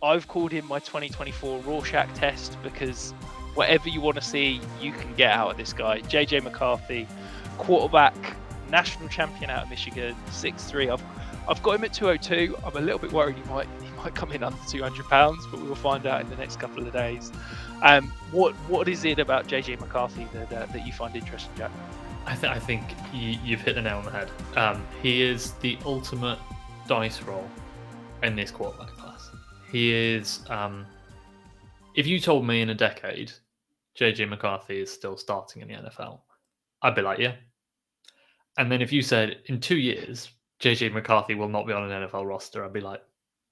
I've called him my 2024 Rorschach test because whatever you want to see, you can get out of this guy. JJ McCarthy, quarterback, national champion out of Michigan, 6'3". I've got him at 202. I'm a little bit worried he might come in under 200 pounds, but we'll find out in the next couple of days. What is it about JJ McCarthy that you find interesting, Jack? I think you've hit the nail on the head. He is the ultimate dice roll in this quarterback class. He is. If you told me in a decade JJ McCarthy is still starting in the NFL, I'd be like, yeah. And then if you said in 2 years JJ McCarthy will not be on an NFL roster, I'd be like,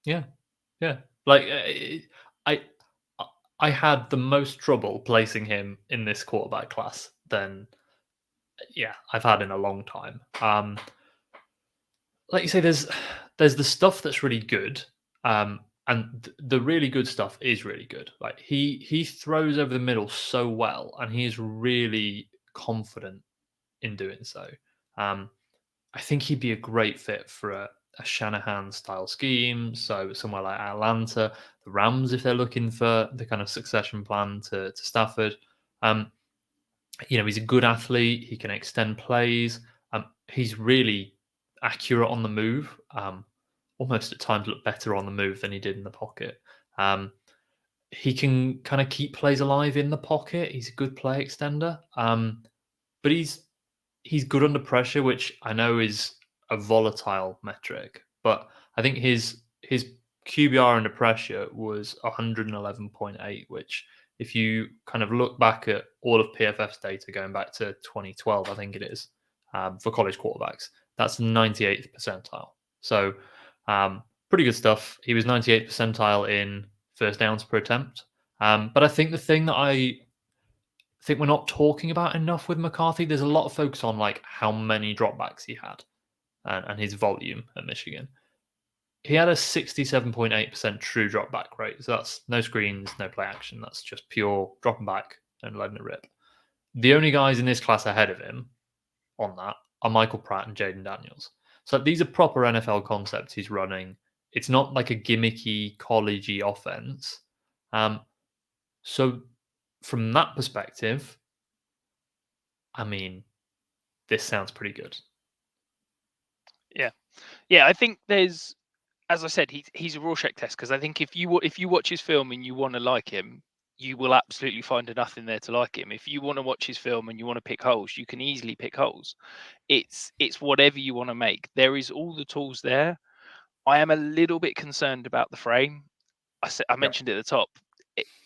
yeah, yeah. Like I I had the most trouble placing him in this quarterback class than I've had in a long time. Like you say, there's the stuff that's really good, and the really good stuff is really good. Like he throws over the middle so well, and he's really confident in doing so. Um, I think he'd be a great fit for a Shanahan style scheme. So somewhere like Atlanta, the Rams, if they're looking for the kind of succession plan to Stafford. Um, he's a good athlete. He can extend plays. He's really accurate on the move. Almost at times look better on the move than he did in the pocket. He can kind of keep plays alive in the pocket. He's a good play extender. But he's good under pressure, which I know is a volatile metric. But I think his QBR under pressure was 111.8, which if you kind of look back at all of PFF's data going back to 2012, I think it is, for college quarterbacks, that's 98th percentile. So pretty good stuff. He was 98th percentile in first downs per attempt. But I think the thing that I think we're not talking about enough with McCarthy, there's a lot of focus on like how many dropbacks he had and his volume at Michigan. He had a 67.8% true drop back rate. So that's no screens, no play action. That's just pure dropping back and letting it rip. The only guys in this class ahead of him on that are Michael Pratt and Jaden Daniels. So these are proper NFL concepts he's running. It's not like a gimmicky, collegey offense. So from that perspective, I mean, this sounds pretty good. Yeah. I think there's, as I said, he's a Rorschach test because I think if you watch his film and you want to like him, you will absolutely find enough in there to like him. If you want to watch his film and you want to pick holes, you can easily pick holes. It's whatever you want to make. There is all the tools there. I am a little bit concerned about the frame. I mentioned at the top,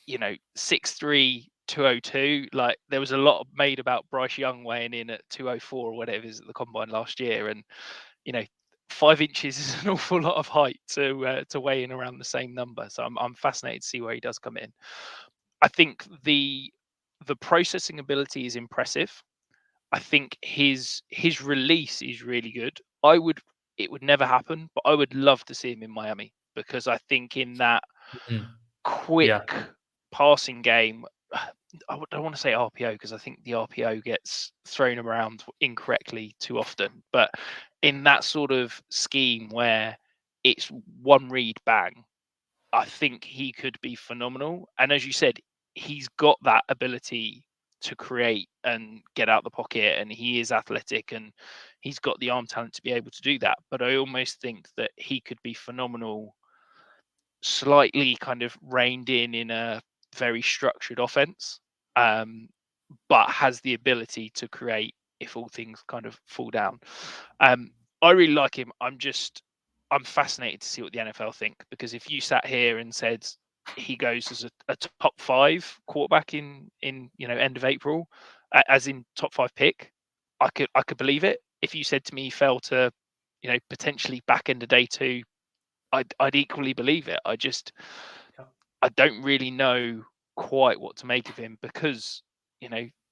6'3", 202. Like there was a lot made about Bryce Young weighing in at 204 or whatever it is at the combine last year, and 5 inches is an awful lot of height to weigh in around the same number. So I'm fascinated to see where he does come in. I think the processing ability is impressive. I think his release is really good. It would never happen, but I would love to see him in Miami because I think in that quick Yeah. passing game, I don't want to say RPO because I think the RPO gets thrown around incorrectly too often. But in that sort of scheme where it's one read bang, I think he could be phenomenal. And as you said, he's got that ability to create and get out the pocket, and he is athletic and he's got the arm talent to be able to do that. But I almost think that he could be phenomenal, slightly kind of reined in a very structured offense, but has the ability to create if all things kind of fall down. I really like him. I'm fascinated to see what the NFL think, because if you sat here and said he goes as a top 5 quarterback in end of April, as in top 5 pick, I could believe it. If you said to me he fell to potentially back end of day 2, I'd equally believe it. I don't really know quite what to make of him because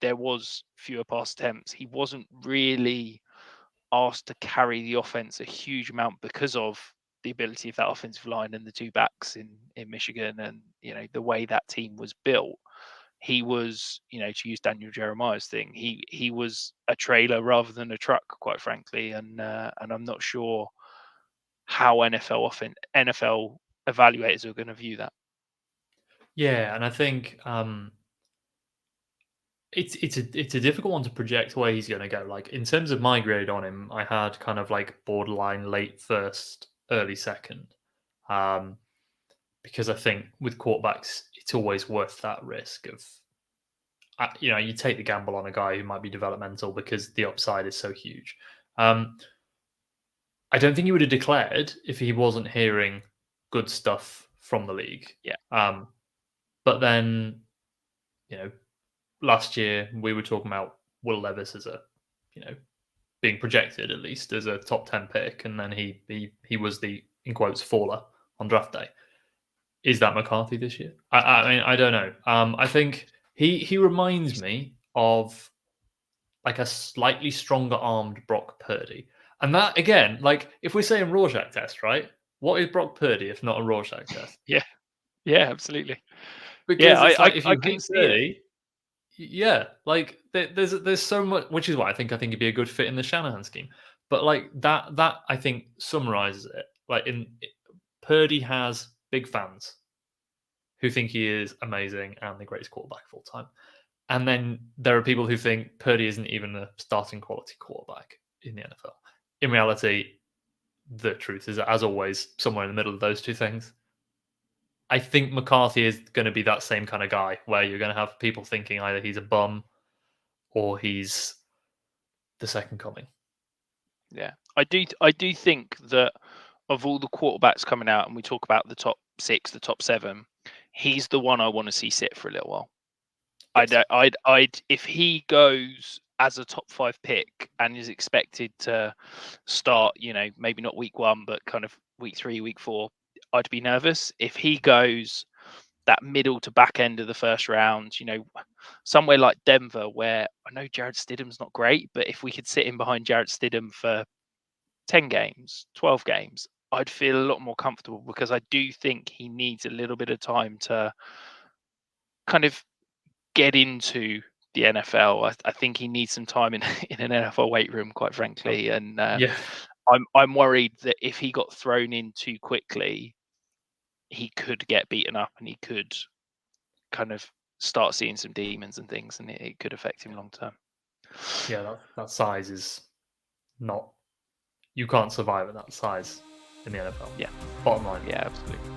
there was fewer pass attempts. He wasn't really asked to carry the offense a huge amount because of the ability of that offensive line and the 2 backs in Michigan, and the way that team was built. He was, to use Daniel Jeremiah's thing, he was a trailer rather than a truck, quite frankly, and I'm not sure how NFL evaluators are going to view that. Yeah, and I think it's a difficult one to project where he's going to go. Like in terms of my grade on him, I had kind of like borderline late first, early second, because I think with quarterbacks, it's always worth that risk of, you take the gamble on a guy who might be developmental because the upside is so huge. I don't think he would have declared if he wasn't hearing good stuff from the league. Yeah. But then, last year we were talking about Will Levis as being projected at least as a top 10 pick, and then he was the, in quotes, faller on draft day. Is that McCarthy this year? I mean, I don't know. I think he reminds me of like a slightly stronger armed Brock Purdy. And that, again, like if we're saying Rorschach test, right? What is Brock Purdy if not a Rorschach test? Yeah. Yeah, absolutely. Because Yeah, it's like if I you can hit see it. 30, yeah, like there's so much, which is why I think he'd be a good fit in the Shanahan scheme. But like that I think summarizes it. Like Purdy has big fans who think he is amazing and the greatest quarterback of all time. And then there are people who think Purdy isn't even a starting quality quarterback in the NFL. In reality, the truth is, as always, somewhere in the middle of those two things. I think McCarthy is going to be that same kind of guy where you're going to have people thinking either he's a bum or he's the second coming. Yeah, I do think that of all the quarterbacks coming out, and we talk about the top 6, the top 7, he's the one I want to see sit for a little while. Yes. I'd if he goes as a top 5 pick and is expected to start, maybe not week 1, but kind of week 3, week 4, I'd be nervous. If he goes that middle to back end of the first round, somewhere like Denver, where I know Jared Stidham's not great, but if we could sit him behind Jared Stidham for 10 games, 12 games, I'd feel a lot more comfortable, because I do think he needs a little bit of time to kind of get into the NFL. I think he needs some time in in an NFL weight room, quite frankly. And Yeah. I'm worried that if he got thrown in too quickly, he could get beaten up and he could kind of start seeing some demons and things, and it could affect him long term. Yeah, that size is not. You can't survive at that size in the NFL. Yeah. Bottom line. Yeah, absolutely.